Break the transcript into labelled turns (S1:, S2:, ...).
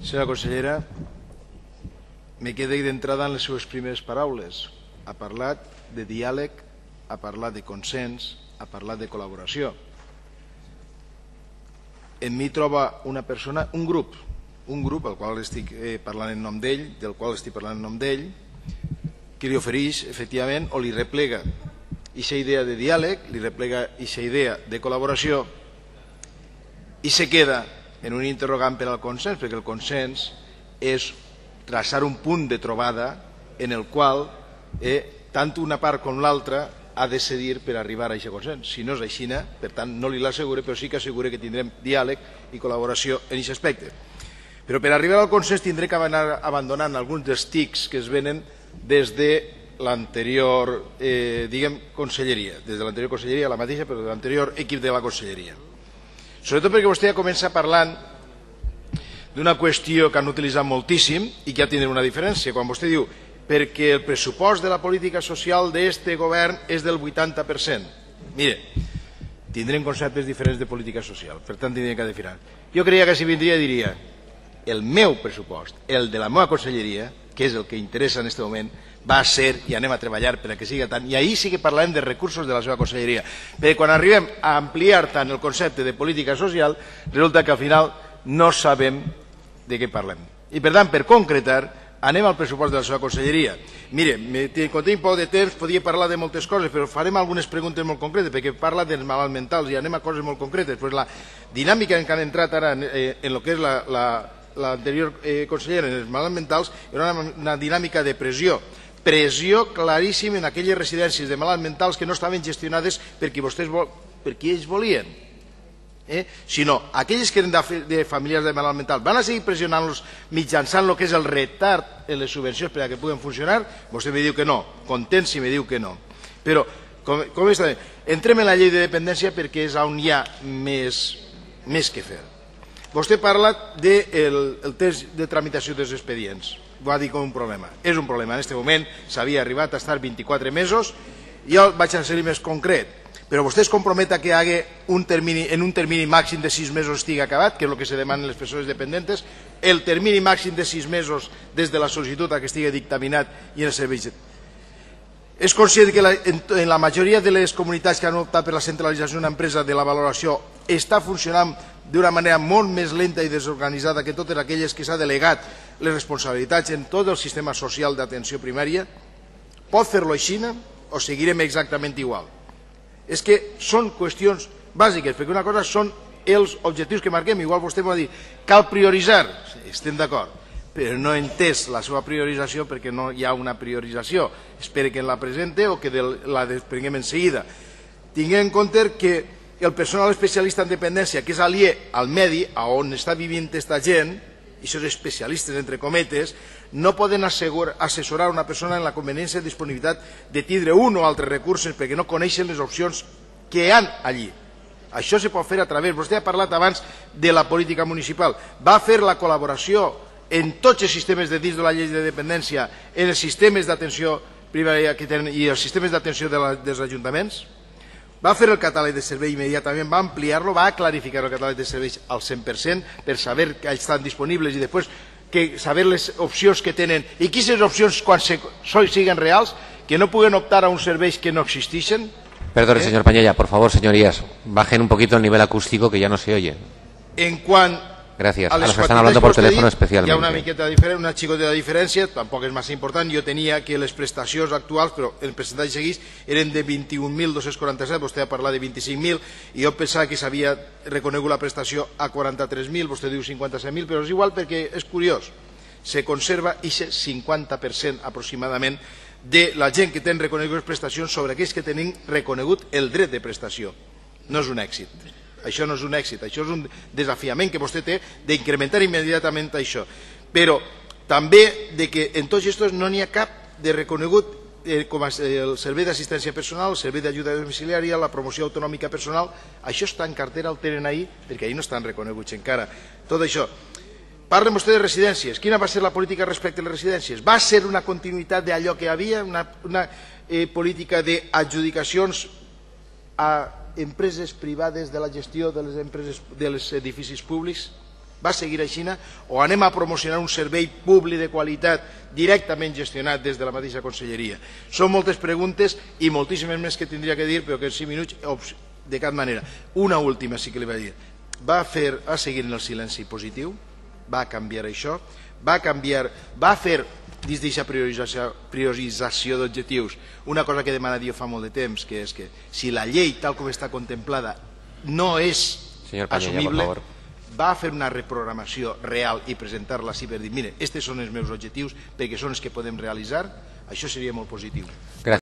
S1: Senyora consellera, me quedo d'entrada en les seves primeres paraules. Ha parlat de diàleg, ha parlat de consens, ha parlat de col·laboració. En mi troba una persona, un grup al qual estic parlant en nom d'ell, del qual estic parlant en nom d'ell, que li ofereix, efectivament, o li replega aquesta idea de diàleg, li replega aquesta idea de col·laboració i se queda en un interrogant per al consens, perquè el consens és traçar un punt de trobada en el qual tant una part com l'altra ha de cedir per arribar a aquest consens. Si no és així, per tant, no li l'assegure, però sí que assegure que tindrem diàleg i col·laboració en aquest aspecte. Però per arribar al consens tindré que anar abandonant alguns dels tics que es venen des de l'anterior, conselleria, des de l'anterior conselleria, la mateixa, però de l'anterior equip de la conselleria. Sobretot perquè vostè ja comença parlant d'una qüestió que han utilitzat moltíssim i que ja tindrà una diferència. Quan vostè diu perquè el pressupost de la política social d'aquest govern és del 80%. Mire, tindrem conceptes diferents de política social, per tant tindrem que definir. Jo creia que si vindria diria el meu pressupost, el de la meva conselleria, que és el que interessa en aquest moment, va ser, i anem a treballar per a que sigui tant, i ahir sí que parlarem de recursos de la seva conselleria, perquè quan arribem a ampliar tant el concepte de política social, resulta que al final no sabem de què parlem. I per tant, per concretar, anem al pressupost de la seva conselleria. Mire, quan tinc poc de temps podria parlar de moltes coses, però farem algunes preguntes molt concretes, perquè parla dels malalts mentals i anem a coses molt concretes. La dinàmica en què han entrat ara en el que és l'anterior consellera en els malalts mentals era una dinàmica de pressió claríssim en aquelles residències de malalts mentals que no estaven gestionades per qui ells volien, sinó aquelles que eren de famílies de malalts mentals. Van a seguir pressionant-los mitjançant el que és el retard en les subvencions per a que puguen funcionar? Vostè me diu que no, content si me diu que no. Però, com està bé, entrem en la llei de dependència perquè és on hi ha més que fer. Vostè parla del temps de tramitació dels expedients. Ho ha dit com un problema. És un problema. En aquest moment s'havia arribat a estar 24 mesos. Jo vaig a ser més concret. Però vostè es compromet que en un termini màxim de 6 mesos estigui acabat, que és el que se demana a les persones dependentes, el termini màxim de 6 mesos des de la sol·licitud a que estigui dictaminat i en el servei. És conscient que en la majoria de les comunitats que han optat per la centralització d'una empresa de la valoració està funcionant d'una manera molt més lenta i desorganitzada que totes aquelles que s'ha delegat les responsabilitats en tot el sistema social d'atenció primària? Pot fer-lo així o seguirem exactament igual? És que són qüestions bàsiques, perquè una cosa són els objectius que marquem. Igual vostè pot dir, cal prioritzar, estem d'acord, però no he entès la seva priorització perquè no hi ha una priorització. Espero que la presente o que la desprenguem en seguida. Tinguem en compte que el personal especialista en dependència, que és aliè al medi on està vivint aquesta gent, i aquests especialistes, entre cometes, no poden assessorar una persona en la conveniència i disponibilitat de tindre un o altres recursos perquè no coneixen les opcions que hi ha allí. Això se pot fer a través, vostè ha parlat abans de la política municipal, va fer la col·laboració en tots els sistemes de dins de la llei de dependència, en els sistemes d'atenció primària que tenen i els sistemes d'atenció dels ajuntaments? Va fer el catàleg de servei immediatament, va ampliar-lo, va clarificar el catàleg de serveis al 100% per saber que estan disponibles i després saber les opcions que tenen i quines opcions quan siguin reals, que no puguen optar a uns serveis que no existeixen.
S2: Perdone, señor Pañella, por favor, señorías, bajen un poquito el nivel acústico que ya no se oye.
S1: En cuanto
S2: gracias. A los que están hablando por teléfono especialmente.
S1: Hi ha una miqueta diferent, una xicoteta diferència, tampoc és massa important. Jo tenia que les prestacions actuals, però el percentatge seguís, eren de 21.247, vostè ha parlat de 25.000, i jo pensava que s'havia reconegut la prestació a 43.000, vostè diu 57.000, però és igual perquè és curiós. Se conserva aquest 50% aproximadament de la gent que té reconegudes prestacions sobre aquells que tenen reconegut el dret de prestació. No és un èxit. Això no és un èxit, això és un desafiament que vostè té d'incrementar immediatament això. Però també que en tots aquests no n'hi ha cap de reconegut com el servei d'assistència personal, el servei d'ajuda domiciliària, la promoció autonòmica personal. Això està en cartera, el tenen ahir, perquè ahir no estan reconeguts encara. Tot això. Parlen vostè de residències. Quina va ser la política respecte a les residències? Va ser una continuïtat d'allò que hi havia, una política d'adjudicacions a empreses privades de la gestió dels edificis públics? Va seguir així o anem a promocionar un servei públic de qualitat directament gestionat des de la mateixa conselleria? Són moltes preguntes i moltíssimes més que tindria que dir, però que en 5 minuts de cap manera. Una última sí que li vaig dir. Va seguir en el silenci positiu, va canviar això, va fer dins d'aquesta priorització d'objectius una cosa que demana jo fa molt de temps, que és que si la llei tal com està contemplada no és assumible, va fer una reprogramació real i presentar-la així per dir, mire, aquests són els meus objectius perquè són els que podem realitzar. Això seria molt positiu.